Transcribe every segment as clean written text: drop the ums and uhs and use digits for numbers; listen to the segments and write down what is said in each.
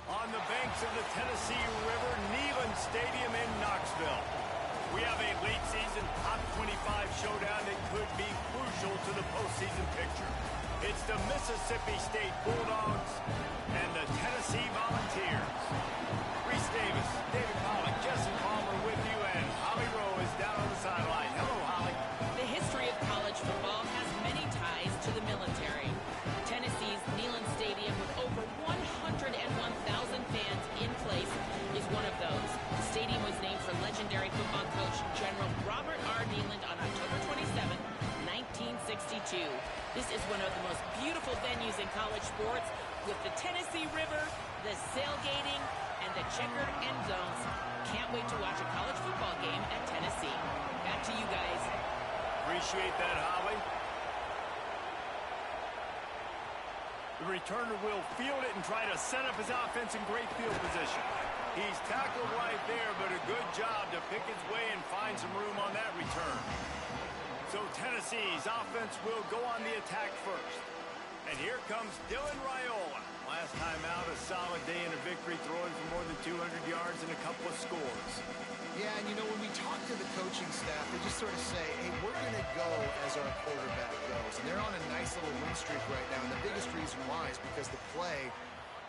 On the banks of the Tennessee River, Neyland Stadium in Knoxville. We have a late season top 25 showdown that could be crucial to the postseason picture. It's the Mississippi State Bulldogs and the Tennessee Volunteers. Reese Davis, David Pollock, Jesse Palmer with you, and Holly Rowe is down on the sideline. Hello, Holly. The history of college football has many ties to the military. Tennessee's Neyland Stadium, with over 101,000 fans in place, is one of those. The stadium was named for legendary football coach General Robert R. Neyland on October 27, 1962. This is one of the most beautiful venues in college sports, with the Tennessee River, the sailgating, and the checkered end zones. Can't wait to watch a college football game at Tennessee. Back to you guys. Appreciate that, Holly. The returner will field it and try to set up his offense in great field position. He's tackled right there, but a good job to pick his way and find some room on that return. So Tennessee's offense will go on the attack first. And here comes Dylan Raiola. Last time out, a solid day in a victory, throwing for more than 200 yards and a couple of scores. Yeah, and you know, when we talk to the coaching staff, they just sort of say, hey, we're going to go as our quarterback goes. And they're on a nice little win streak right now. And the biggest reason why is because the play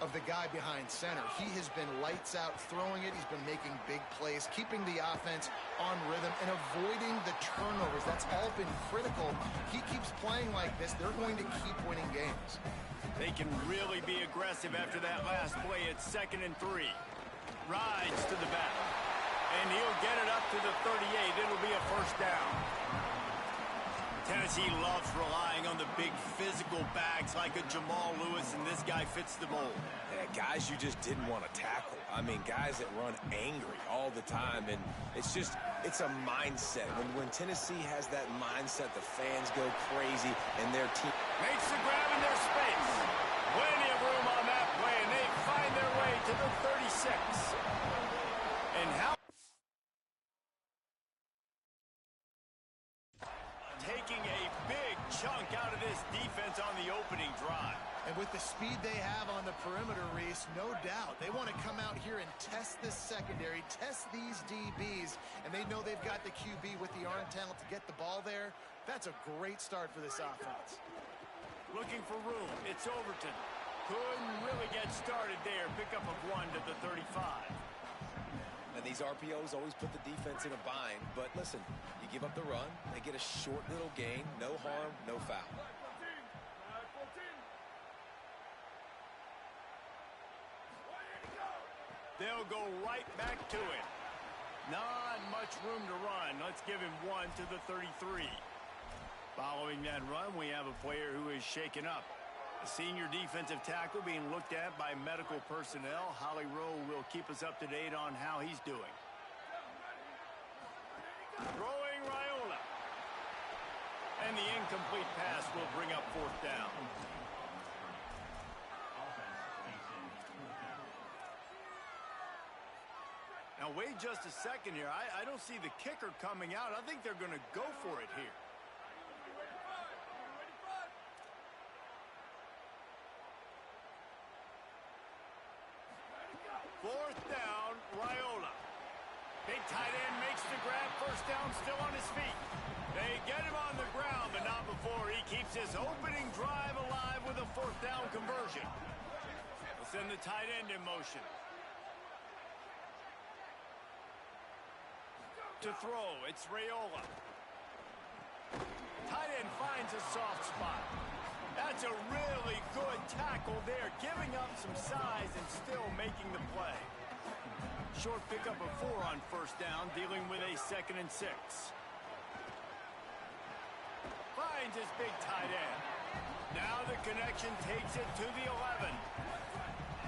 of the guy behind center. He has been lights out throwing it. He's been making big plays, keeping the offense on rhythm, and avoiding the turnovers. That's all been critical. He keeps playing like this, they're going to keep winning games. They can really be aggressive after that last play. It's 2nd and 3. Rides to the back. And he'll get it up to the 38. It'll be a first down. Tennessee loves relying on the big physical backs like a Jamal Lewis, and this guy fits the mold. Yeah, guys you just didn't want to tackle. I mean, guys that run angry all the time, and it's a mindset. When Tennessee has that mindset, the fans go crazy, and their team makes the grab in their space. Plenty of room on that play, and they find their way to the 36. And how taking a big chunk out of this defense on the opening drive. And with the speed they have on the perimeter, Reese, no doubt, they want to come out here and test this secondary, test these DBs, and they know they've got the QB with the arm talent to get the ball there. That's a great start for this offense. Looking for room. It's Overton. Couldn't really get started there. Pickup of 1 to the 35. And these RPOs always put the defense in a bind. But listen, you give up the run, they get a short little gain, no harm, no foul. They'll go right back to it. Not much room to run. Let's give him 1 to the 33. Following that run, we have a player who is shaken up. A senior defensive tackle being looked at by medical personnel. Holly Rowe will keep us up to date on how he's doing. Throwing Raiola. the incomplete pass will bring up fourth down. Now, wait just a second here. I don't see the kicker coming out. I think they're going to go for it here. Fourth down, Raiola. Big tight end makes the grab. First down, still on his feet. They get him on the ground, but not before he keeps his opening drive alive with a fourth down conversion. We'll send the tight end in motion. To throw, it's Raiola. Tight end finds a soft spot. That's a really good tackle there, giving up some size and still making the play. Short pickup of 4 on first down, dealing with a 2nd and 6. Finds his big tight end. Now the connection takes it to the 11.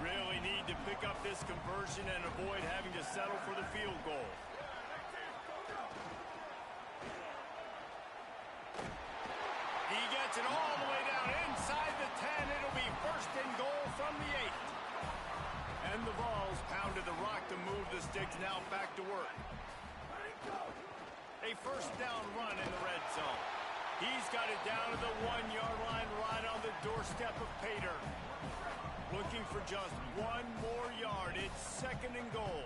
Really need to pick up this conversion and avoid having to settle for the field goal. He gets it all the way down inside the 10. It'll be first and goal from the 8. And the Vols pounded the rock to move the sticks, now back to work. A first down run in the red zone. He's got it down to the 1-yard line right on the doorstep of Pater. Looking for just 1 more yard. It's 2nd and goal.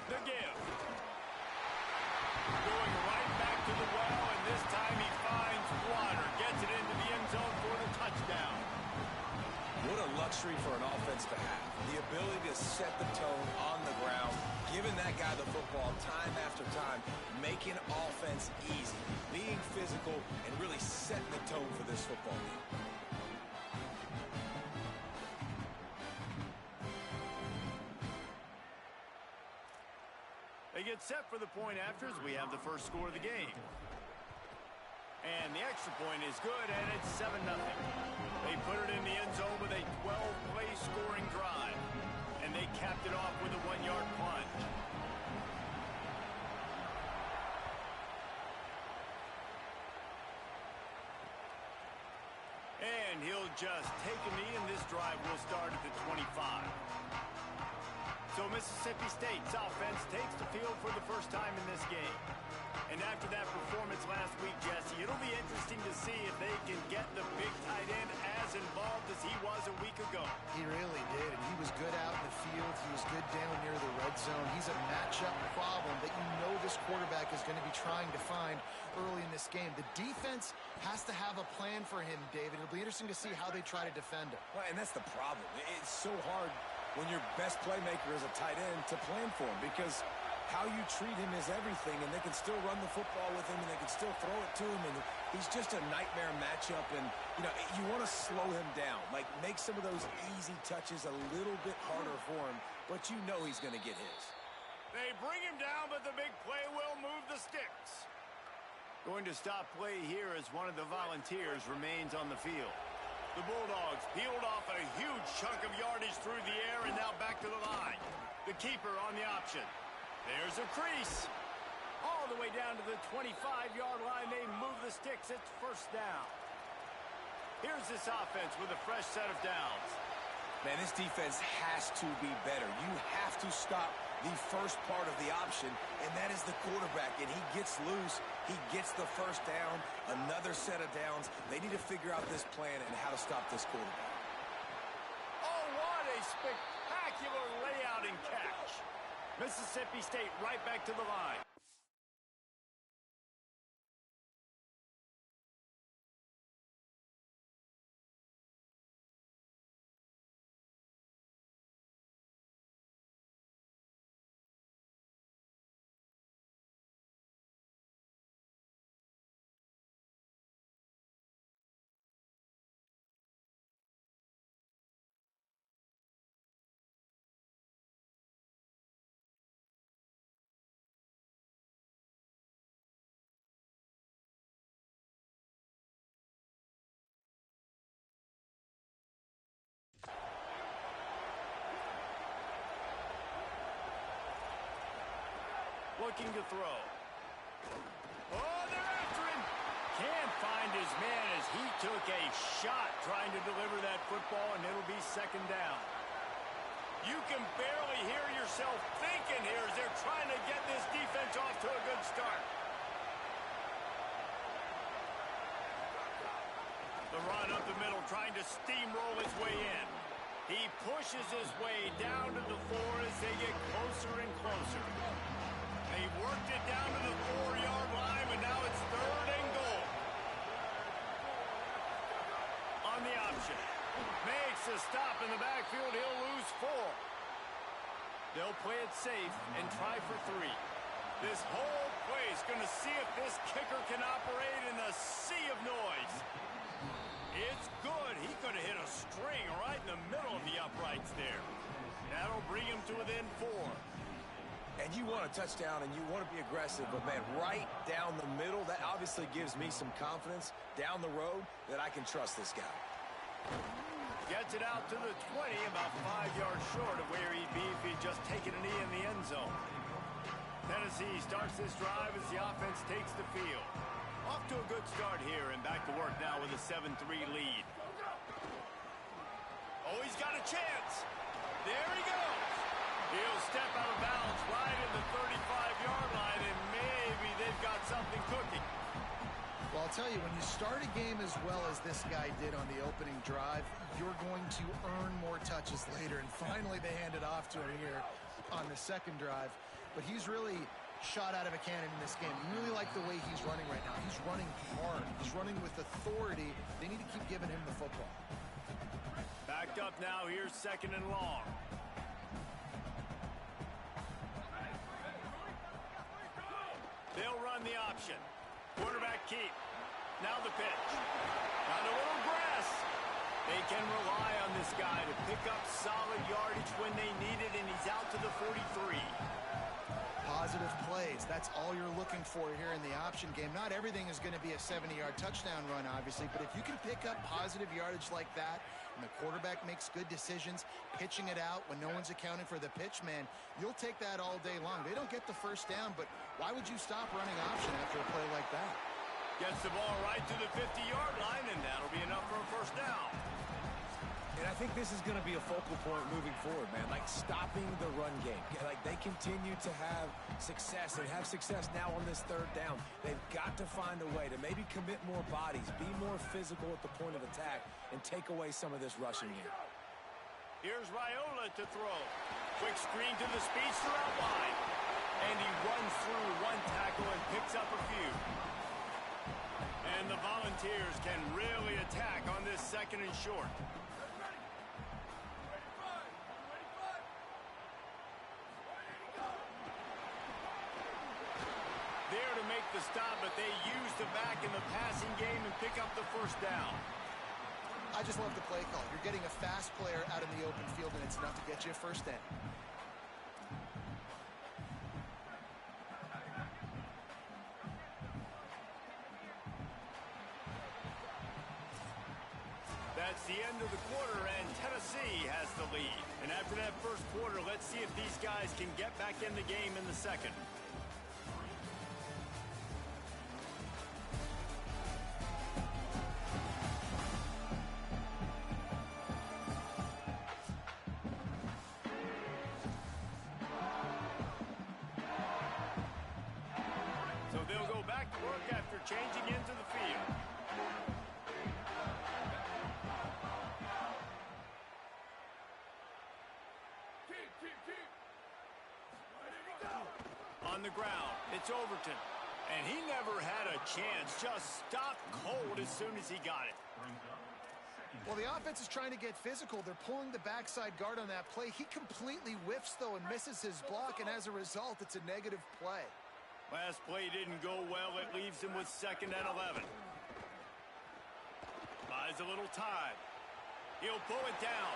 The give. Going right back to the well, and this time he finds water. Gets it into the end zone for the touchdown. What a luxury for an offense to have. The ability to set the tone on the ground, giving that guy the football time after time, making offense easy, being physical, and really setting the tone for this football game. They get set for the point afters. We have the first score of the game. And the extra point is good, and it's 7-0. They put it in the end zone with a 12-play scoring drive. And they capped it off with a 1-yard plunge. And he'll just take a knee, and this drive will start at the 25. So Mississippi State's offense takes the field for the first time in this game. And after that performance last week, Jesse, it'll be interesting to see if they can get the big tight end as involved as he was a week ago. He really did, and he was good out in the field. He was good down near the red zone. He's a matchup problem that you know this quarterback is going to be trying to find early in this game. The defense has to have a plan for him, David. It'll be interesting to see how they try to defend him. Well, and that's the problem. It's so hard when your best playmaker is a tight end to plan for him, because how you treat him is everything, and they can still run the football with him, and they can still throw it to him, and he's just a nightmare matchup. And you know, you want to slow him down, like make some of those easy touches a little bit harder for him, but you know he's going to get his. They bring him down, but the big play will move the sticks. Going to stop play here as one of the Volunteers remains on the field. The Bulldogs peeled off a huge chunk of yardage through the air and now back to the line. The keeper on the option. There's a crease. All the way down to the 25-yard line. They move the sticks. It's first down. Here's this offense with a fresh set of downs. Man, this defense has to be better. You have to stop the first part of the option, and that is the quarterback. And he gets loose. He gets the first down, another set of downs. They need to figure out this plan and how to stop this quarterback. Oh, what a spectacular layout and catch. Mississippi State right back to the line. looking to throw. Oh, they're after him. Can't find his man as he took a shot trying to deliver that football, and it'll be second down. You can barely hear yourself thinking here as they're trying to get this defense off to a good start. The run up the middle, trying to steamroll his way in. He pushes his way down to the 4 as they get closer and closer. They worked it down to the 4-yard line, but now it's 3rd and goal. On the option. Makes a stop in the backfield. He'll lose 4. They'll play it safe and try for 3. This whole place going to see if this kicker can operate in the sea of noise. It's good. He could have hit a string right in the middle of the uprights there. That'll bring him to within 4. And you want a touchdown and you want to be aggressive, but man, right down the middle, that obviously gives me some confidence down the road that I can trust this guy. Gets it out to the 20, about 5 yards short of where he'd be if he'd just taken a knee in the end zone. Tennessee starts this drive as the offense takes the field. Off to a good start here and back to work now with a 7-3 lead. Oh, he's got a chance. There he goes. He'll step out of bounds right in the 35-yard line, and maybe they've got something cooking. Well, I'll tell you, when you start a game as well as this guy did on the opening drive, you're going to earn more touches later. And finally, they hand it off to him here on the second drive. But he's really shot out of a cannon in this game. I really like the way he's running right now. He's running hard. He's running with authority. They need to keep giving him the football. Backed up now. Here's 2nd and long. They'll run the option. Quarterback keep. Now the pitch. On a little grass. They can rely on this guy to pick up solid yardage when they need it, and he's out to the 43. Positive plays. That's all you're looking for here in the option game. Not everything is going to be a 70-yard touchdown run, obviously, but if you can pick up positive yardage like that, and the quarterback makes good decisions, pitching it out when no one's accounting for the pitch, man, you'll take that all day long. They don't get the first down, but why would you stop running option after a play like that? Gets the ball right to the 50-yard line, and that'll be enough for a first down. And I think this is going to be a focal point moving forward, man. Like stopping the run game. Like they continue to have success and have success now on this 3rd down. They've got to find a way to maybe commit more bodies, be more physical at the point of attack, and take away some of this rushing game. Here's Raiola to throw. Quick screen to the speedster out wide. And he runs through one tackle and picks up a few. And the Volunteers can really attack on this 2nd and short. There to make the stop, but they use the back in the passing game and pick up the first down. I just love the play call. You're getting a fast player out in the open field, and it's enough to get you a first down. That's the end of the quarter, and Tennessee has the lead. And after that first quarter, let's see if these guys can get back in the game in the second. So they'll go back to work after changing into the field. On the ground, it's Overton. And he never had a chance. Just stopped cold as soon as he got it. Well, the offense is trying to get physical. They're pulling the backside guard on that play. He completely whiffs, though, and misses his block, and as a result, it's a negative play. Last play didn't go well. It leaves him with 2nd and 11. Buys a little time. He'll pull it down.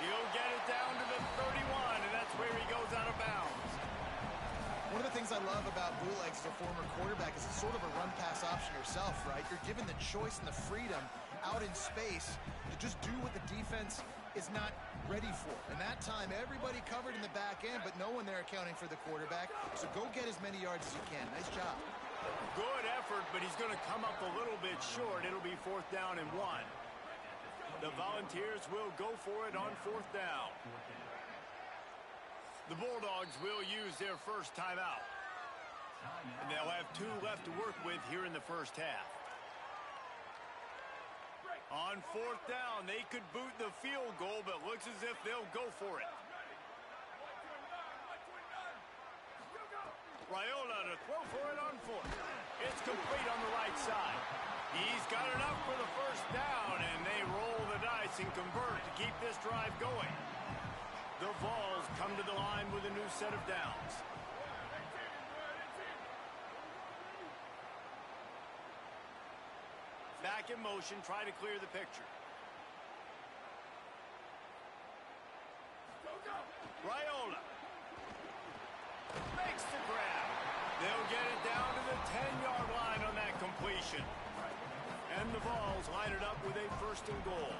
He'll get it down to the 31, and that's where he goes out of bounds. One of the things I love about Bootlegs as a former quarterback is it's sort of a run-pass option yourself, right? You're given the choice and the freedom out in space to just do what the defense is not ready for. And that time, everybody covered in the back end, but no one there accounting for the quarterback. So go get as many yards as you can. Nice job. Good effort, but he's going to come up a little bit short. It'll be 4th down and 1. The Volunteers will go for it on 4th down. The Bulldogs will use their first timeout. And they'll have 2 left to work with here in the first half. On 4th down, they could boot the field goal, but looks as if they'll go for it. Raiola to throw for it on 4th. It's complete on the right side. He's got enough for the first down, and they roll the dice and convert to keep this drive going. The Vols come to the line with a new set of downs. Back in motion, try to clear the picture. Raiola makes the grab. They'll get it down to the 10-yard line on that completion. And the Vols line it up with a 1st and goal.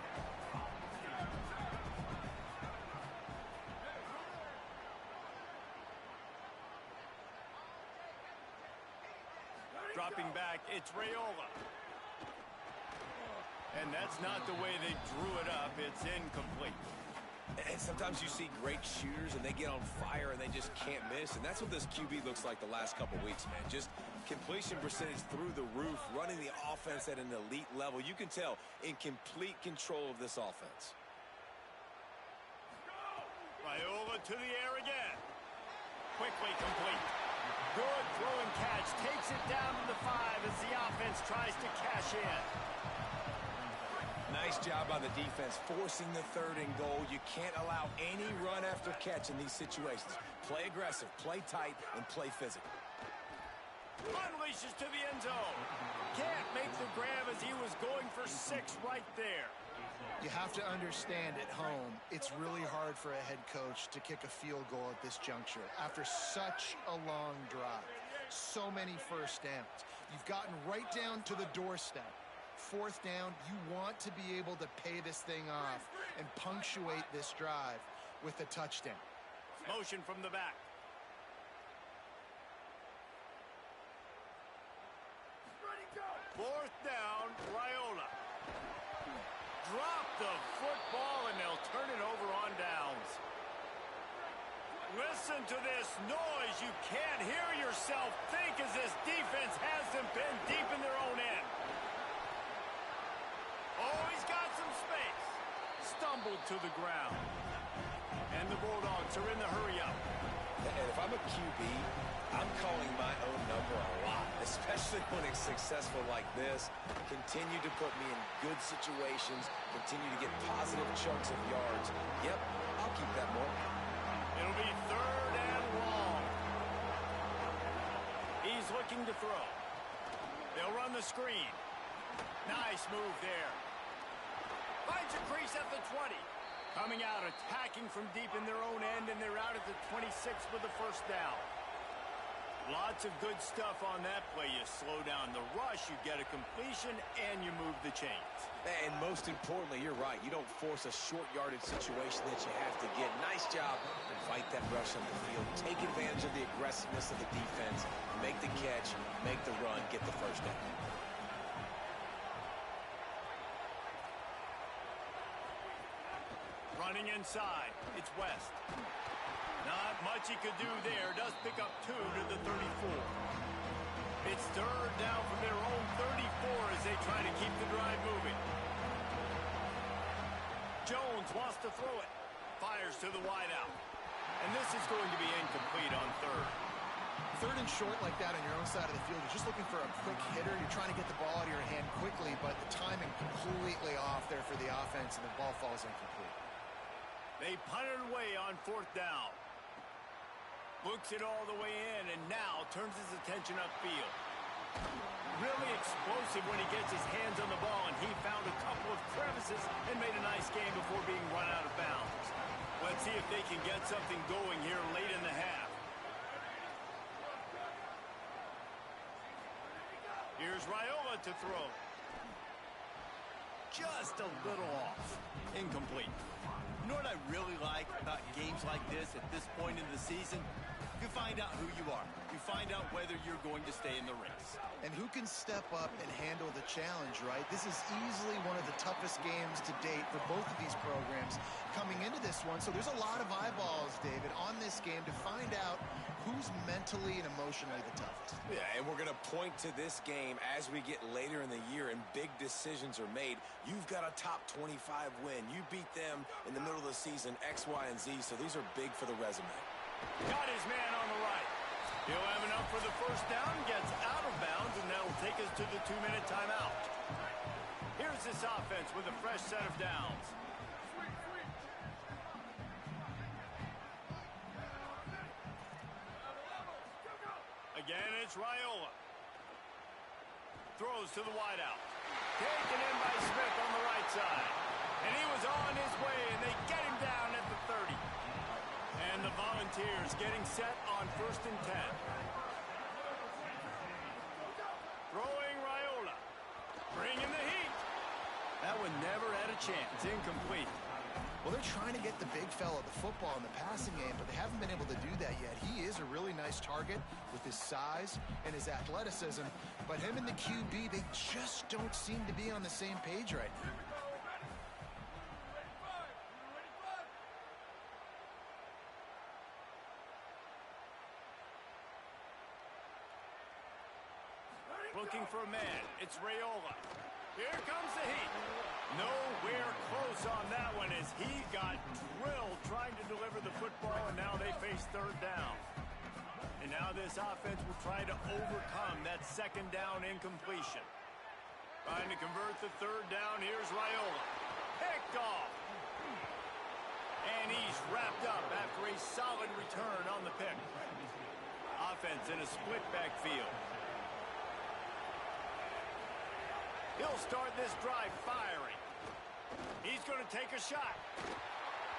Dropping back, it's Raiola. And that's not the way they drew it up. It's incomplete. And sometimes you see great shooters, and they get on fire, and they just can't miss. And that's what this QB looks like the last couple weeks, man. Just completion percentage through the roof, running the offense at an elite level. You can tell in complete control of this offense. Raiola to the air again. Quickly complete. Good throw and catch. Takes it down to the 5 as the offense tries to cash in. Nice job on the defense, forcing the 3rd and goal. You can't allow any run after catch in these situations. Play aggressive, play tight, and play physical. Unleashes to the end zone. Can't make the grab as he was going for 6 right there. You have to understand at home, it's really hard for a head coach to kick a field goal at this juncture after such a long drive. So many first downs. You've gotten right down to the doorstep. 4th down, you want to be able to pay this thing off and punctuate this drive with a touchdown. Motion from the back. Ready, go. 4th down, Raiola. Drop the football, and they'll turn it over on downs. Listen to this noise. You can't hear yourself think as this defense has them pinned deep in their own end. Oh, he's got some space. Stumbled to the ground. And the Bulldogs are in the hurry-up. And if I'm a QB, I'm calling my own number a lot, especially when it's successful like this. Continue to put me in good situations. Continue to get positive chunks of yards. Yep, I'll keep that more. It'll be 3rd and long. He's looking to throw. They'll run the screen. Nice move there. Finds a crease at the 20. Coming out, attacking from deep in their own end, and they're out at the 26 with the 1st down. Lots of good stuff on that play. You slow down the rush, you get a completion, and you move the chains. And most importantly, you're right. You don't force a short yardage situation that you have to get. Nice job. Fight that rush on the field. Take advantage of the aggressiveness of the defense. Make the catch, make the run, get the 1st down. Running inside, it's West. Not much he could do there. Does pick up 2 to the 34. It's 3rd down from their own 34 as they try to keep the drive moving. Jones wants to throw it. Fires to the wideout. And this is going to be incomplete on 3rd. 3rd and short like that on your own side of the field, you're just looking for a quick hitter. You're trying to get the ball out of your hand quickly, but the timing completely off there for the offense, and the ball falls incomplete. They punt it away on 4th down. Looks it all the way in, and now turns his attention upfield. Really explosive when he gets his hands on the ball, and he found a couple of crevices and made a nice game before being run out of bounds. Let's see if they can get something going here late in the half. Here's Raiola to throw. Just a little off. Incomplete. You know what I really like about games like this at this point in the season? You find out who you are. You find out whether you're going to stay in the race. And who can step up and handle the challenge, right? This is easily one of the toughest games to date for both of these programs coming into this one. So there's a lot of eyeballs, David, on this game to find out who's mentally and emotionally the toughest. Yeah, and we're going to point to this game as we get later in the year and big decisions are made. You've got a top 25 win. You beat them in the middle of the season, X, Y, and Z, so these are big for the resume. Got his man on the right. He'll have enough for the first down, gets out of bounds, and that'll take us to the 2-minute timeout. Here's this offense with a fresh set of downs. Again, it's Raiola. Throws to the wideout. Taken in by Smith on the right side. And he was on his way, and they get him down at the 30. And the Volunteers getting set on 1st and 10. Throwing Raiola. Bringing the heat. That one never had a chance. Incomplete. Well, they're trying to get the big fella the football in the passing game, but they haven't been able to do that yet. He is a really nice target with his size and his athleticism, but him and the QB, they just don't seem to be on the same page right now. Looking for a man. It's Raiola. Here comes the heat. Nowhere close on that one as he got drilled trying to deliver the football, and now they face 3rd down. And now this offense will try to overcome that 2nd down incompletion. Trying to convert the 3rd down. Here's Raiola. Picked off. And he's wrapped up after a solid return on the pick. Offense in a split backfield. He'll start this drive firing. He's going to take a shot.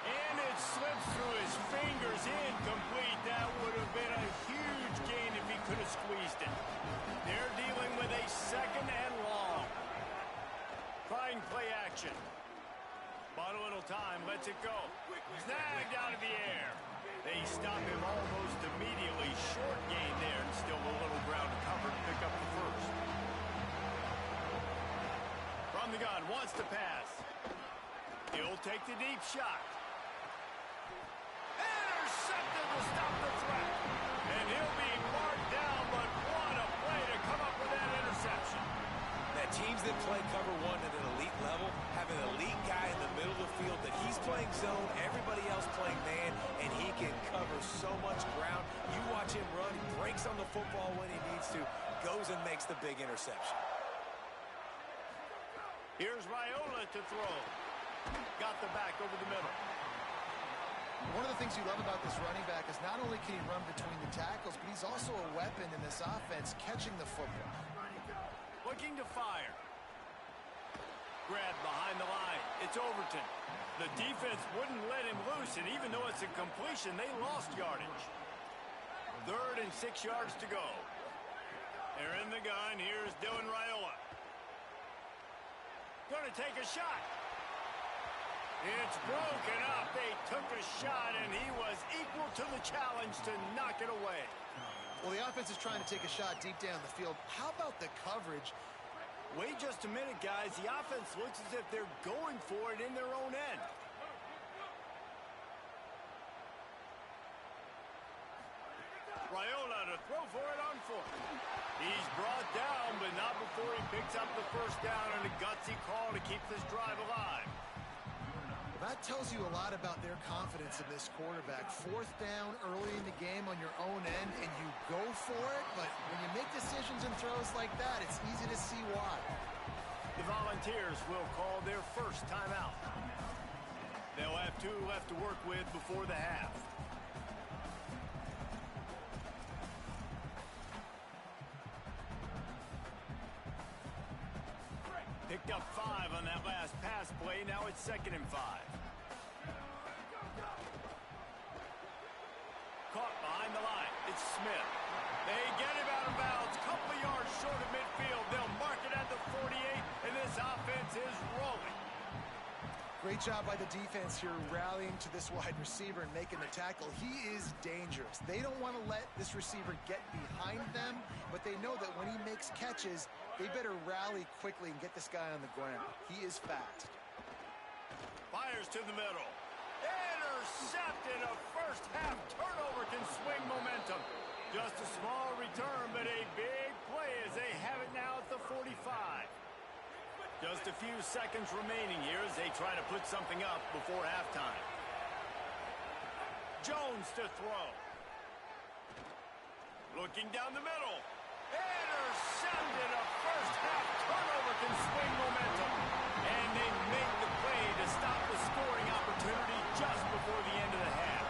And it slips through his fingers. Incomplete. That would have been a huge gain if he could have squeezed it. They're dealing with a 2nd and long. Trying play action. Bought a little time. Lets it go. Snagged out of the air. They stop him almost immediately. Short gain there and still a little ground to cover to pick up the 1st. From the gun, wants to pass. He'll take the deep shot. Intercepted to stop the threat. And he'll be marked down, but what a play to come up with that interception. That teams that play cover 1 at an elite level have an elite guy in the middle of the field that he's playing zone, everybody else playing man, and he can cover so much ground. You watch him run, he breaks on the football when he needs to, goes and makes the big interception. Here's Raiola to throw. Got the back over the middle. One of the things you love about this running back is not only can he run between the tackles, but he's also a weapon in this offense catching the football. Looking to fire. Grab behind the line. It's Overton. The defense wouldn't let him loose, and even though it's a completion, they lost yardage. 3rd and 6 yards to go. They're in the gun. Here's Dylan Raiola. Going to take a shot. It's broken up. They took a shot, and he was equal to the challenge to knock it away. Well, the offense is trying to take a shot deep down the field. How about the coverage? Wait just a minute, guys. The offense looks as if they're going for it in their own end. Raiola to throw for it on 4th. He's brought down, but not before he picks up the 1st down and a gutsy call to keep this drive alive. Well, that tells you a lot about their confidence in this quarterback. 4th down early in the game on your own end, and you go for it, but when you make decisions and throws like that, it's easy to see why. The Volunteers will call their 1st timeout. They'll have 2 left to work with before the half. Picked up 5 on that last pass play. Now it's 2nd and 5. Caught behind the line. It's Smith. They get him out of bounds. Couple of yards short of midfield. They'll mark it at the 48, and this offense is rolling. Great job by the defense here rallying to this wide receiver and making the tackle. He is dangerous. They don't want to let this receiver get behind them, but they know that when he makes catches, they better rally quickly and get this guy on the ground. He is fast. Fires to the middle. Intercepted. A first-half turnover can swing momentum. Just a small return, but a big play as they have it now at the 45. Just a few seconds remaining here as they try to put something up before halftime. Jones to throw. Looking down the middle. Intercepted. A first-half turnover can swing momentum. And they make the play to stop the scoring opportunity just before the end of the half.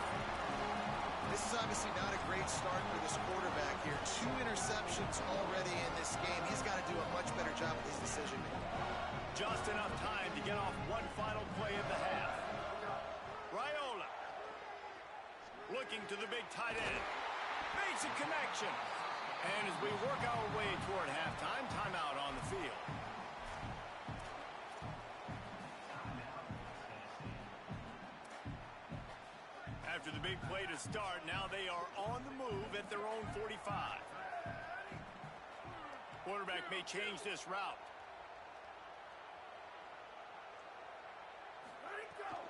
This is obviously not a great start for this quarterback here. 2 interceptions already in this game. He's got to do a much better job with his decision-making. Just enough time to get off one final play of the half. Raiola. Looking to the big tight end. Makes a connection. And as we work our way toward halftime, timeout on the field. After the big play to start, now they are on the move at their own 45. Quarterback may change this route.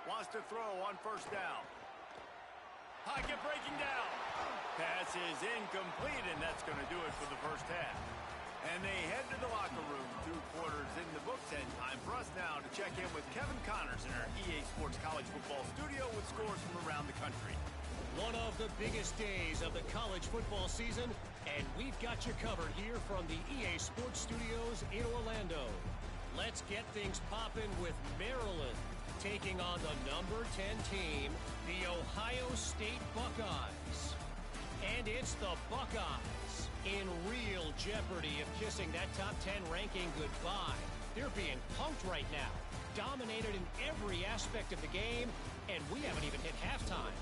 Wants to throw on first down. Pocket breaking down. Pass is incomplete, and that's going to do it for the first half. And they head to the locker room. 2 quarters in the books, and time for us now to check in with Kevin Connors in our EA Sports College Football Studio with scores from around the country. One of the biggest days of the college football season, and we've got you covered here from the EA Sports Studios in Orlando. Let's get things popping with Maryland taking on the number 10 team, the Ohio State Buckeyes. And it's the Buckeyes in real jeopardy of kissing that top 10 ranking goodbye. They're being punked right now, dominated in every aspect of the game, and we haven't even hit halftime.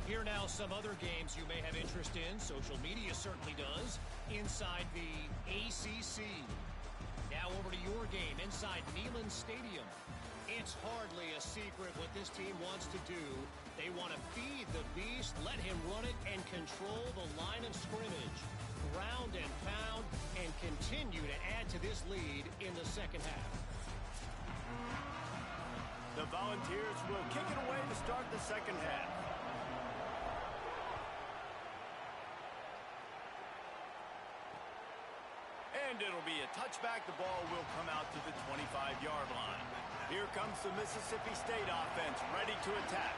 Here now some other games you may have interest in, social media certainly does, inside the ACC. Now over to your game inside Neyland Stadium. It's hardly a secret what this team wants to do. They want to feed the beast, let him run it, and control the line of scrimmage. Ground and pound, and continue to add to this lead in the second half. The Volunteers will kick it away to start the second half. And it'll be a touchback. The ball will come out to the 25-yard line. Here comes the Mississippi State offense, ready to attack.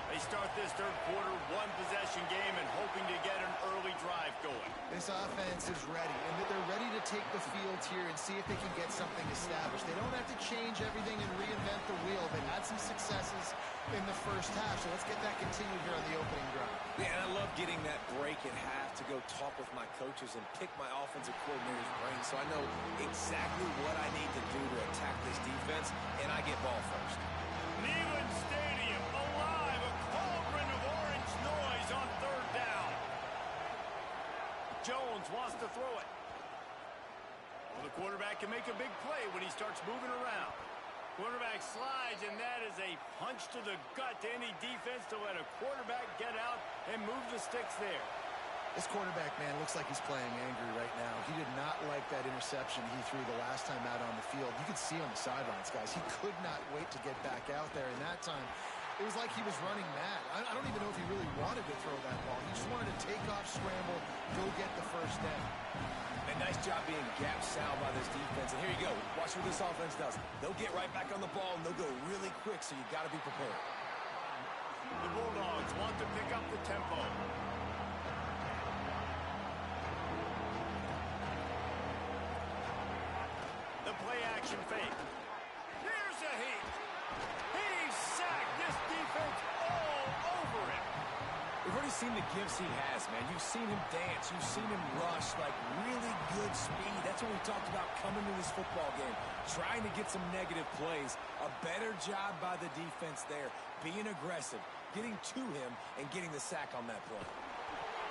They start this third quarter, 1-possession game, and hoping to get an early drive going. This offense is ready, and they're ready to take the field here and see if they can get something established. They don't have to change everything and reinvent the wheel. They've had some successes in the first half, so let's get that continued here on the opening drive. Yeah, and I love getting that break at half to go talk with my coaches and pick my offensive coordinator's brain so I know exactly what I need to do to attack this defense, and I get ball first. Neyland Stadium alive, a cauldron of orange noise on third down. Jones wants to throw it. Well, the quarterback can make a big play when he starts moving around. Quarterback slides, and that is a punch to the gut to any defense to let a quarterback get out and move the sticks there. This quarterback, man, looks like he's playing angry right now. He did not like that interception he threw the last time out on the field. You could see on the sidelines, guys. He could not wait to get back out there, and that time it was like he was running mad. I don't even know if he really wanted to throw that ball. He just wanted to take off, scramble, go get the first down. And nice job being gap sound by this defense. And here you go. Watch what this offense does. They'll get right back on the ball, and they'll go really quick, so you got to be prepared. The Bulldogs want to pick up the tempo. The play-action fake. Here's a heat. He's sacked. This defense all over him. We've already seen the gifts he has, man. You've seen him dance. You've seen him rush, like really good speed. That's what we talked about coming to this football game, trying to get some negative plays. A better job by the defense there, being aggressive, getting to him, and getting the sack on that play.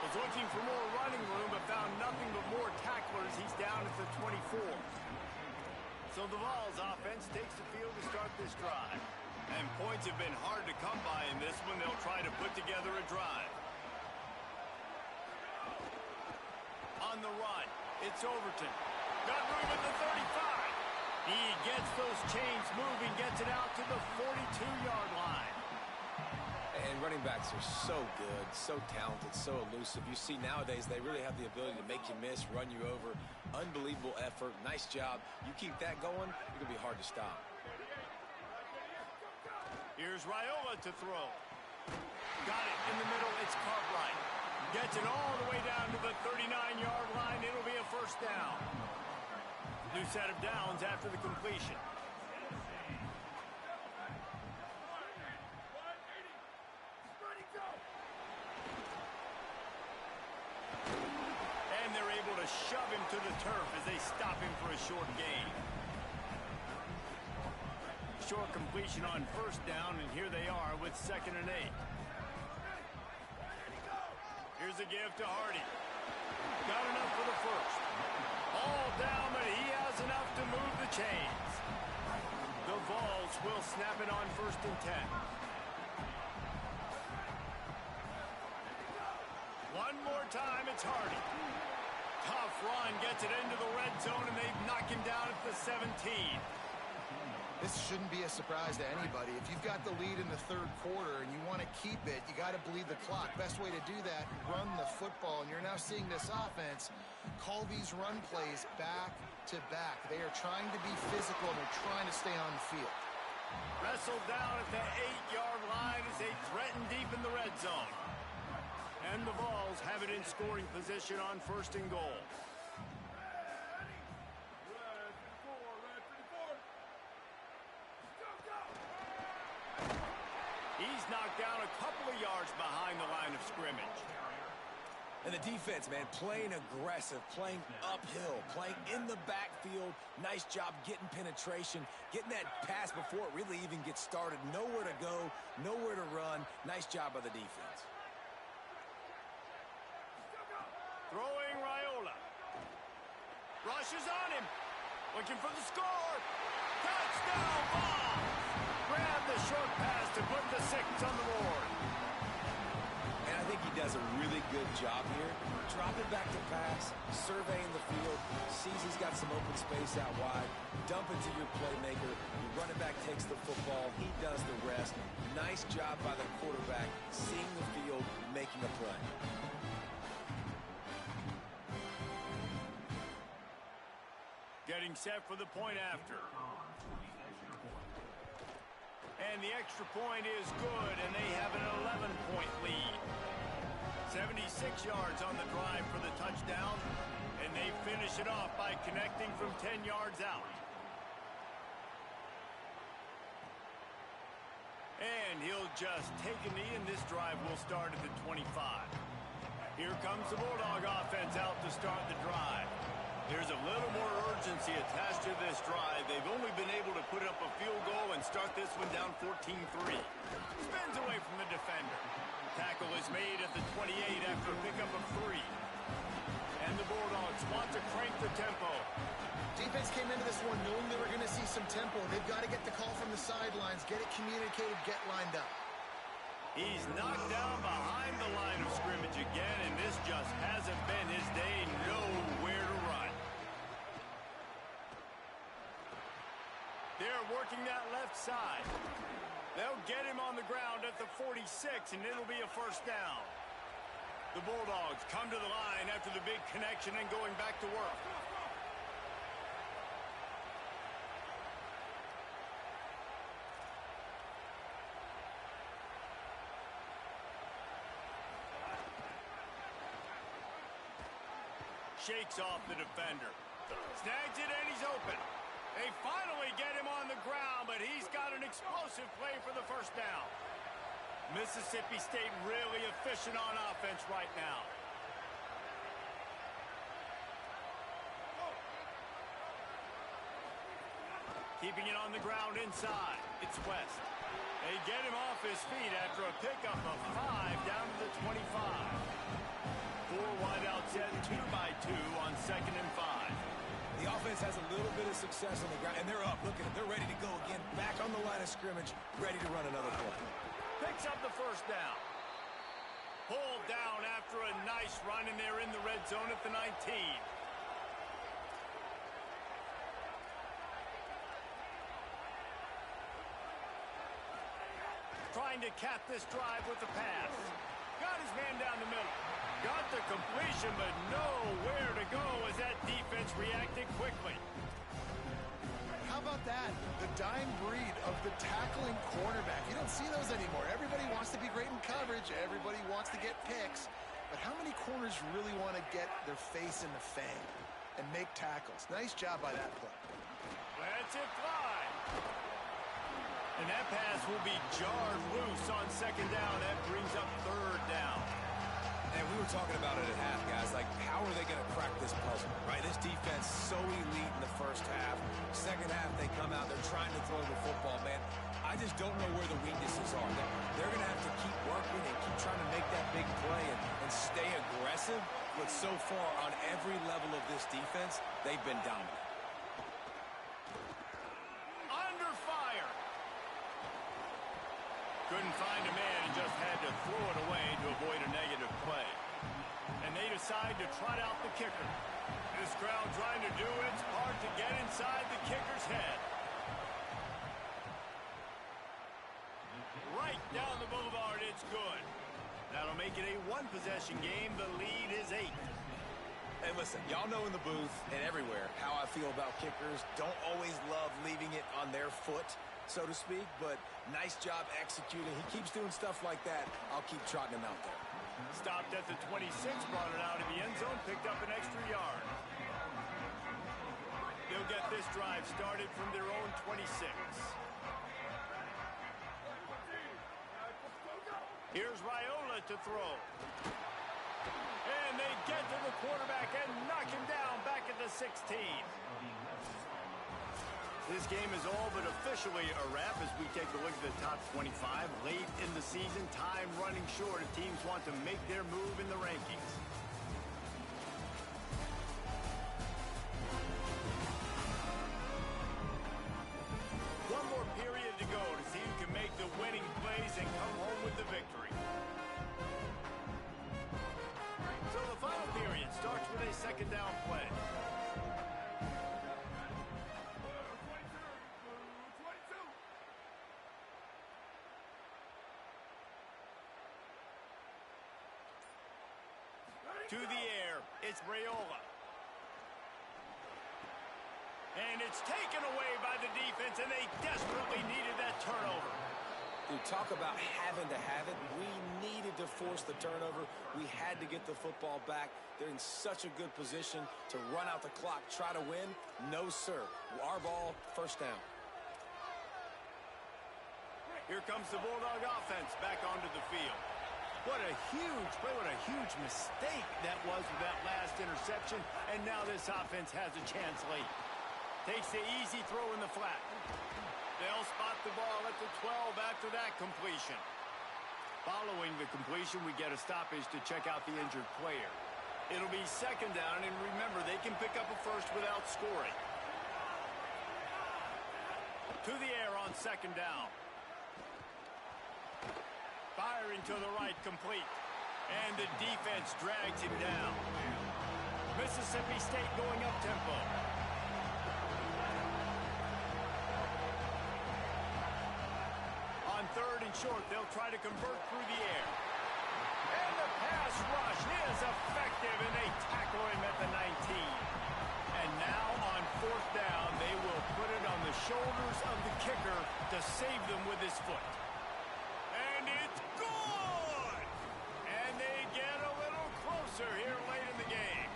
Was looking for more running room, but found nothing but more tacklers. He's down at the 24. So the Vols offense takes the field to start this drive. And points have been hard to come by in this one. They'll try to put together a drive. On the run, it's Overton. Got room at the 35. He gets those chains moving, gets it out to the 42-yard line. And running backs are so good, so talented, so elusive. You see nowadays they really have the ability to make you miss, run you over. Unbelievable effort. Nice job. You keep that going, it's going to be hard to stop. Here's Raiola to throw. Got it in the middle. It's Cartwright. Gets it all the way down to the 39-yard line. It'll be a first down. New set of downs after the completion. And they're able to shove him to the turf as they stop him for a short gain. Short completion on first down, and here they are with 2nd and 8. Here's a give to Hardy. Got enough for the first. All down, but he has enough to move the chains. The Vols will snap it on 1st and 10. One more time, it's Hardy. Tough run, gets it into the red zone, and they knock him down at the 17. This shouldn't be a surprise to anybody. If you've got the lead in the 3rd quarter and you want to keep it, you got to bleed the clock. Best way to do that, run the football. And you're now seeing this offense call these run plays back to back. They are trying to be physical, and they're trying to stay on the field. Wrestled down at the 8-yard line as they threaten deep in the red zone. And the Vols have it in scoring position on 1st and goal. He's knocked down a couple of yards behind the line of scrimmage. And the defense, man, playing aggressive, playing uphill, playing in the backfield. Nice job getting penetration, getting that pass before it really even gets started. Nowhere to go, nowhere to run. Nice job by the defense. Throwing Raiola. Rushes on him. Looking for the score. Touchdown, Vols! Grab the short pass to put the 6 on the board. And I think he does a really good job here. Dropping back to pass, surveying the field, sees he's got some open space out wide, dump it to your playmaker, your running back takes the football, he does the rest. Nice job by the quarterback, seeing the field, making a play. Getting set for the point after. And the extra point is good, and they have an 11-point lead. 76 yards on the drive for the touchdown, and they finish it off by connecting from 10 yards out. And he'll just take a knee, and this drive will start at the 25. Here comes the Bulldog offense out to start the drive. There's a little more urgency attached to this drive. They've only been able to put up a field goal and start this one down 14-3. Spins away from the defender. Tackle is made at the 28 after a pickup of 3. And the Bulldogs want to crank the tempo. Defense came into this one knowing they were going to see some tempo. They've got to get the call from the sidelines, get it communicated, get lined up. He's knocked down behind the line of scrimmage again, and this just hasn't been his day. Nowhere to run. They're working that left side. They'll get him on the ground at the 46, and it'll be a first down. The Bulldogs come to the line after the big connection and going back to work. Shakes off the defender. Snags it, and he's open. They finally get him on the ground, but he's got an explosive play for the first down. Mississippi State really efficient on offense right now. Keeping it on the ground inside. It's West. They get him off his feet after a pickup of 5 down to the 25. 4 wideout set, 2 by 2 on 2nd and 5. The offense has a little bit of success on the ground, and they're up. Look at them. They're ready to go again. Back on the line of scrimmage, ready to run another play. Picks up the first down. Pulled down after a nice run, and they're in the red zone at the 19. Trying to cap this drive with the pass. Got his man down the middle. Got the completion, but nowhere to go as that defense reacted quickly. How about that? The dying breed of the tackling cornerback. You don't see those anymore. Everybody wants to be great in coverage. Everybody wants to get picks. But how many corners really want to get their face in the fan and make tackles? Nice job by that play. Lets it fly. And that pass will be jarred loose on second down. That brings up third down. And we were talking about it at half, guys. Like, how are they going to crack this puzzle, right? This defense so elite in the first half. Second half, they come out. They're trying to throw the football, man. I just don't know where the weaknesses are. They're going to have to keep working and keep trying to make that big play and stay aggressive. But so far, on every level of this defense, they've been dominant. Under fire. Couldn't find a man and just had to throw it away to avoid a negative play. And they decide to trot out the kicker. This crowd trying to do its part to get inside the kicker's head. Right down the boulevard, it's good. That'll make it a one-possession game. The lead is 8. Hey, listen, y'all know in the booth and everywhere how I feel about kickers. Don't always love leaving it on their foot, so to speak, but nice job executing. He keeps doing stuff like that. I'll keep trotting him out there. Stopped at the 26, brought it out of the end zone, picked up an extra yard. They'll get this drive started from their own 26. Here's Raiola to throw. And they get to the quarterback and knock him down back at the 16. This game is all but officially a wrap as we take a look at the top 25. Late in the season, time running short as teams want to make their move in the rankings. One more period to go to see who can make the winning plays and come home with the victory. So the final period starts with a second down play. To the air, it's Raiola. And it's taken away by the defense, and they desperately needed that turnover. Dude, talk about having to have it. We needed to force the turnover. We had to get the football back. They're in such a good position to run out the clock, try to win. No, sir. Our ball, first down. Here comes the Bulldog offense back onto the field. What a huge play, what a huge mistake that was with that last interception. And now this offense has a chance late. Takes the easy throw in the flat. They'll spot the ball at the 12 after that completion. Following the completion, we get a stoppage to check out the injured player. It'll be second down, and remember, they can pick up a first without scoring. To the air on second down. Firing to the right, complete. And the defense drags him down. Mississippi State going up tempo. On third and short, they'll try to convert through the air. And the pass rush is effective, and they tackle him at the 19. And now on fourth down, they will put it on the shoulders of the kicker to save them with his foot. And it's good! And they get a little closer here late in the game.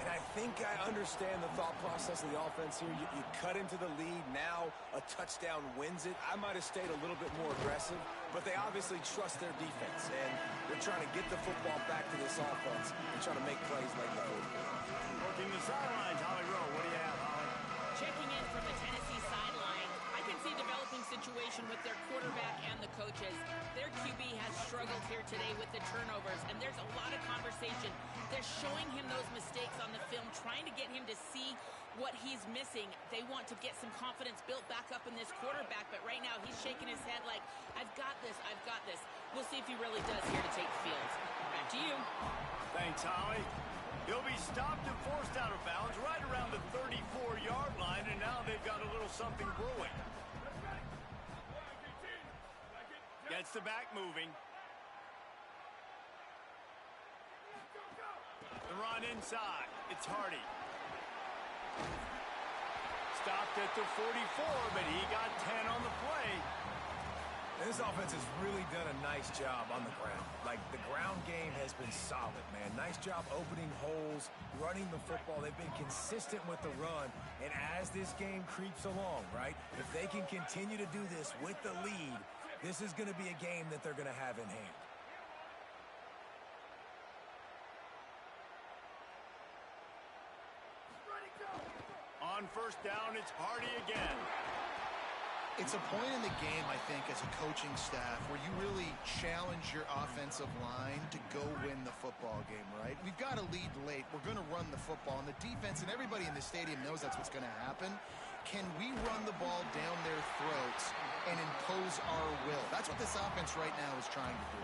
And I think I understand the thought process of the offense here. You cut into the lead. Now a touchdown wins it. I might have stayed a little bit more aggressive, but they obviously trust their defense, and they're trying to get the football back to this offense and trying to make plays like the fourth quarter. Working the sidelines, Holly Rowe. What do you have, Holly? Checking in from the Tennessee sideline, I can can see a developing situation with their quarterback and the coaches. Their QB has struggled here today with the turnovers, and there's a lot of conversation. They're showing him those mistakes on the film, trying to get him to see what he's missing. They want to get some confidence built back up in this quarterback, but right now he's shaking his head like, I've got this, I've got this. We'll see if he really does here to take the field. Back to you. Thanks, Holly. He'll be stopped and forced out of bounds right around the 34-yard line, and now they've got a little something brewing. Gets the back moving. The run inside. It's Hardy. Stopped at the 44, but he got 10 on the play. This offense has really done a nice job on the ground. Like, the ground game has been solid, man. Nice job opening holes, running the football. They've been consistent with the run. And as this game creeps along, right, if they can continue to do this with the lead, this is going to be a game that they're going to have in hand. On first down, it's Hardy again. It's a point in the game, I think, as a coaching staff where you really challenge your offensive line to go win the football game, right? We've got to lead late. We're going to run the football. And the defense and everybody in the stadium knows that's what's going to happen. Can we run the ball down their throats and impose our will? That's what this offense right now is trying to do.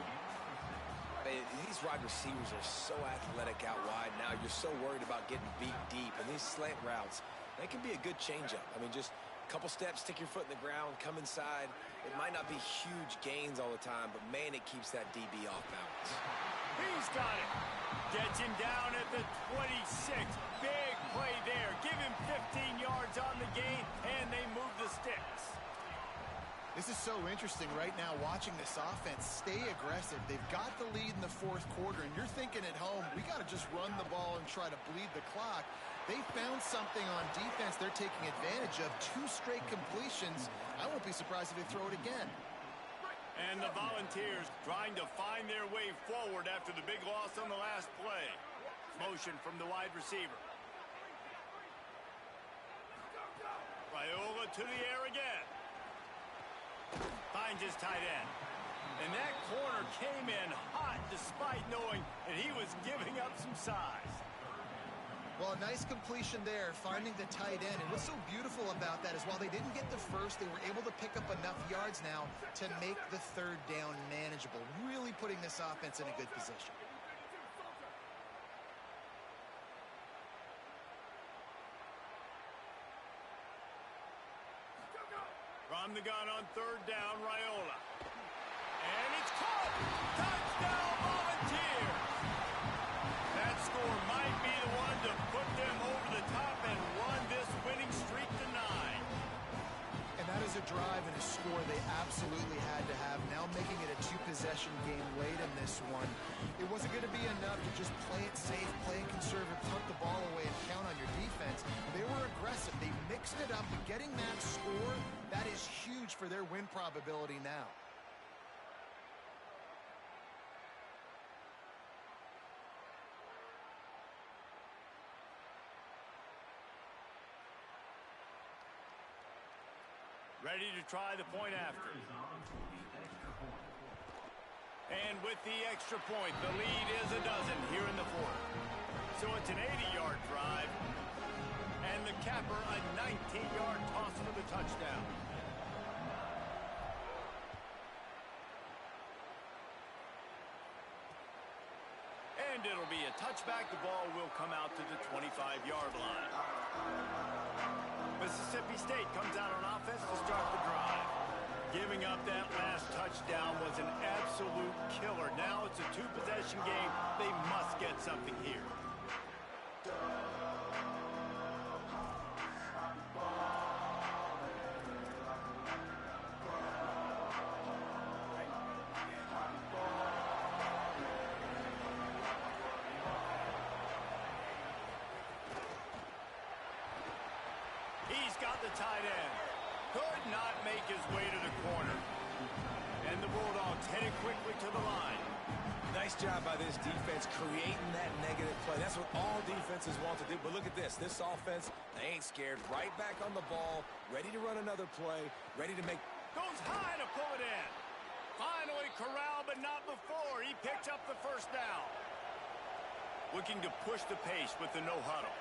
These wide receivers are so athletic out wide now. You're so worried about getting beat deep. And these slant routes, they can be a good changeup. I mean, just a couple steps, stick your foot in the ground, come inside. It might not be huge gains all the time, but, man, it keeps that DB off balance. He's got it. Gets him down at the 26. Big play there. Give him 15 yards on the gain, and they move the sticks. This is so interesting right now watching this offense stay aggressive. They've got the lead in the fourth quarter, and you're thinking at home, we got to just run the ball and try to bleed the clock. They found something on defense they're taking advantage of. 2 straight completions. I won't be surprised if they throw it again. And the Volunteers trying to find their way forward after the big loss on the last play. Motion from the wide receiver. Raiola to the air again. Finds his tight end. And that corner came in hot despite knowing that he was giving up some size. Well, a nice completion there, finding the tight end. And what's so beautiful about that is while they didn't get the first, they were able to pick up enough yards now to make the third down manageable. Really putting this offense in a good position. From the gun on third down, Raiola. And it's caught! Touchdown, Volunteers! That score might be the one to put them over the top and run this winning streak to 9. And that is a drive and a score they absolutely had to have. Now making it a 2-possession game late in this one. It wasn't going to be enough to just play it safe, play it conservative, punt the ball away, and count on your defense. They were aggressive. They mixed it up. And getting that score, that is huge for their win probability now. Ready to try the point after. And with the extra point, the lead is a dozen here in the fourth. So it's an 80-yard drive. And the capper, a 19-yard toss for the touchdown. And it'll be a touchback. The ball will come out to the 25-yard line. Mississippi State comes out on offense to start the drive. Giving up that last touchdown was an absolute killer. Now it's a 2-possession game. They must get something here. He's got the tight end. Could not make his way to the corner. And the Bulldogs headed quickly to the line. Nice Nice job by this defense creating that negative play. That's what all defenses want to do. But look at this. This offense, they ain't scared. Right back on the ball, ready to run another play, ready to make... Goes high to pull it in. Finally corralled, but not before. He picked up the first down. Looking to push the pace with the no huddle.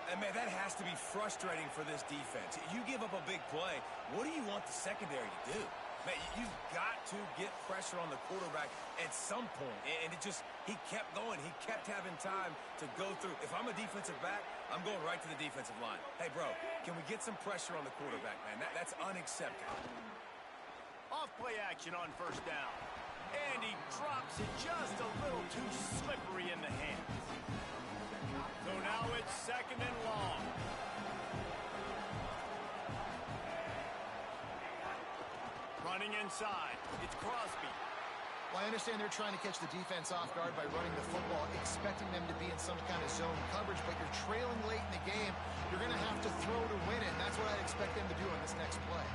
And, man, that has to be frustrating for this defense. You give up a big play. What do you want the secondary to do? Man, you've got to get pressure on the quarterback at some point. And it just, he kept going. He kept having time to go through. If I'm a defensive back, I'm going right to the defensive line. Hey, bro, can we get some pressure on the quarterback, man? That's unacceptable. Off play action on first down. And he drops it just a little too slippery in the hands. So now it's second and long. Running inside, it's Crosby. Well, I understand they're trying to catch the defense off guard by running the football, expecting them to be in some kind of zone coverage, but you're trailing late in the game. You're going to have to throw to win it, and that's what I'd expect them to do on this next play.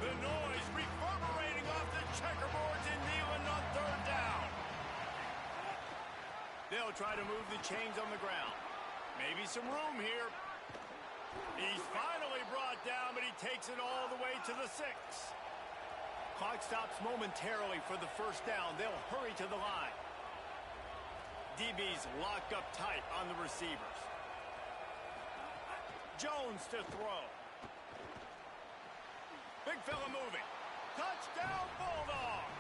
The noise reverberating off the checkerboards in Neyland on third down. They'll try to move the chains on the ground. Maybe some room here. He's finally brought down, but he takes it all the way to the 6. Clock stops momentarily for the first down. They'll hurry to the line. DB's locked up tight on the receivers. Jones to throw. Big fella moving. Touchdown Bulldogs!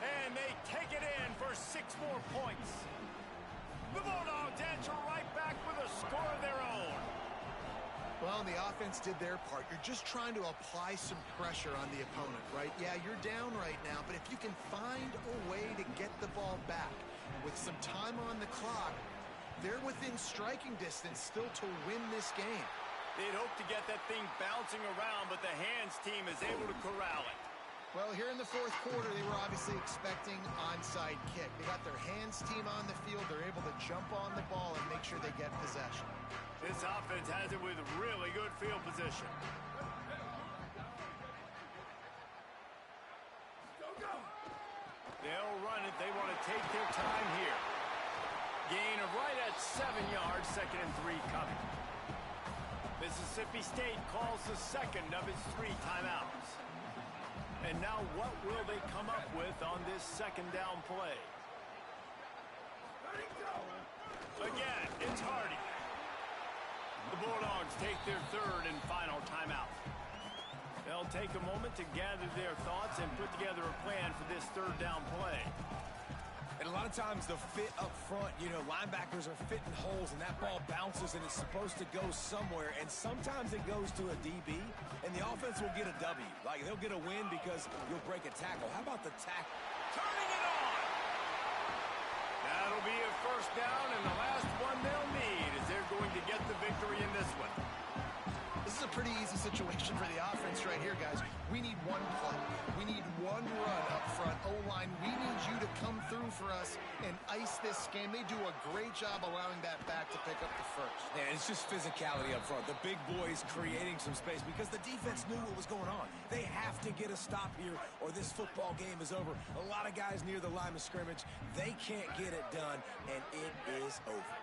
And they take it in for 6 more points. The Bulldogs answer right back with a score of their own. Well, the offense did their part. You're just trying to apply some pressure on the opponent, right? Yeah, you're down right now, but if you can find a way to get the ball back with some time on the clock, they're within striking distance still to win this game. They'd hope to get that thing bouncing around, but the hands team is able to corral it. Well, here in the fourth quarter, they were obviously expecting onside kick. They got their hands team on the field. They're able to jump on the ball and make sure they get possession. This offense has it with really good field position. They'll run it. They want to take their time here. Gain of right at 7 yards, 2nd and 3 coming. Mississippi State calls the second of its 3 timeouts. And now what will they come up with on this second down play? Again, it's Hardy. The Bulldogs take their 3rd and final timeout. They'll take a moment to gather their thoughts and put together a plan for this 3rd down play. And a lot of times the fit up front, you know, linebackers are fitting holes and that ball bounces and it's supposed to go somewhere. And sometimes it goes to a DB and the offense will get a W. Like they'll get a win because you'll break a tackle. How about the tackle? Turning it on! That'll be a first down and the last one they'll need as they're going to get the victory in this one. This is a pretty easy situation for the offense right here, guys. We need one play. We need one run up front. O-line, we need you to come through for us and ice this game. They do a great job allowing that back to pick up the first. Yeah, it's just physicality up front. The big boys creating some space because the defense knew what was going on. They have to get a stop here or this football game is over. A lot of guys near the line of scrimmage, they can't get it done, and it is over.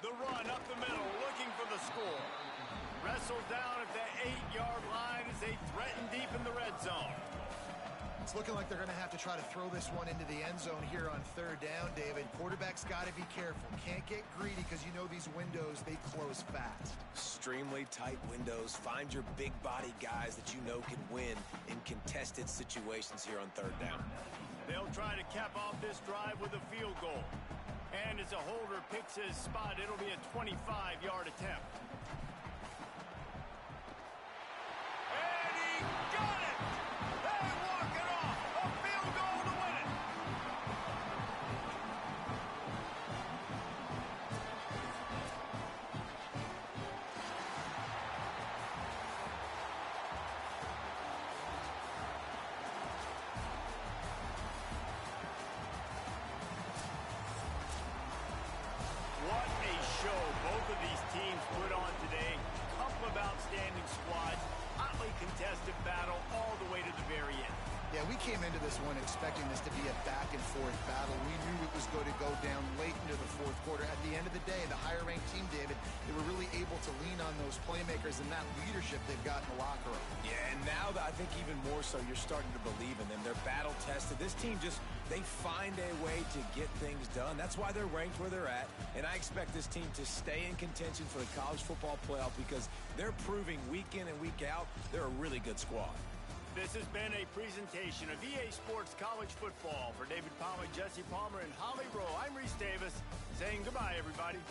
The run up the middle, looking for the score. Wrestles down at the 8-yard line as they threaten deep in the red zone. It's looking like they're going to have to try to throw this one into the end zone here on 3rd down, David. Quarterback's got to be careful. Can't get greedy because you know these windows, they close fast. Extremely tight windows. Find your big body guys that you know can win in contested situations here on 3rd down. They'll try to cap off this drive with a field goal. And as a holder picks his spot, it'll be a 25-yard attempt. And he got it! They walk it off! A field goal to win it! outstanding squads, hotly contested battle all the way to the very end. Yeah, we came into this one expecting this to be a back-and-forth battle. We knew it was going to go down late into the fourth quarter. At the end of the day, the higher-ranked team, David, they were really able to lean on those playmakers and that leadership they've got in the locker room. Yeah, and now I think even more so, you're starting to believe in them. They're battle-tested. This team they find a way to get things done. That's why they're ranked where they're at, and I expect this team to stay in contention for the college football playoff because they're proving week in and week out they're a really good squad. This has been a presentation of EA Sports College Football. For David Palmer, Jesse Palmer, and Holly Rowe, I'm Reese Davis saying goodbye, everybody.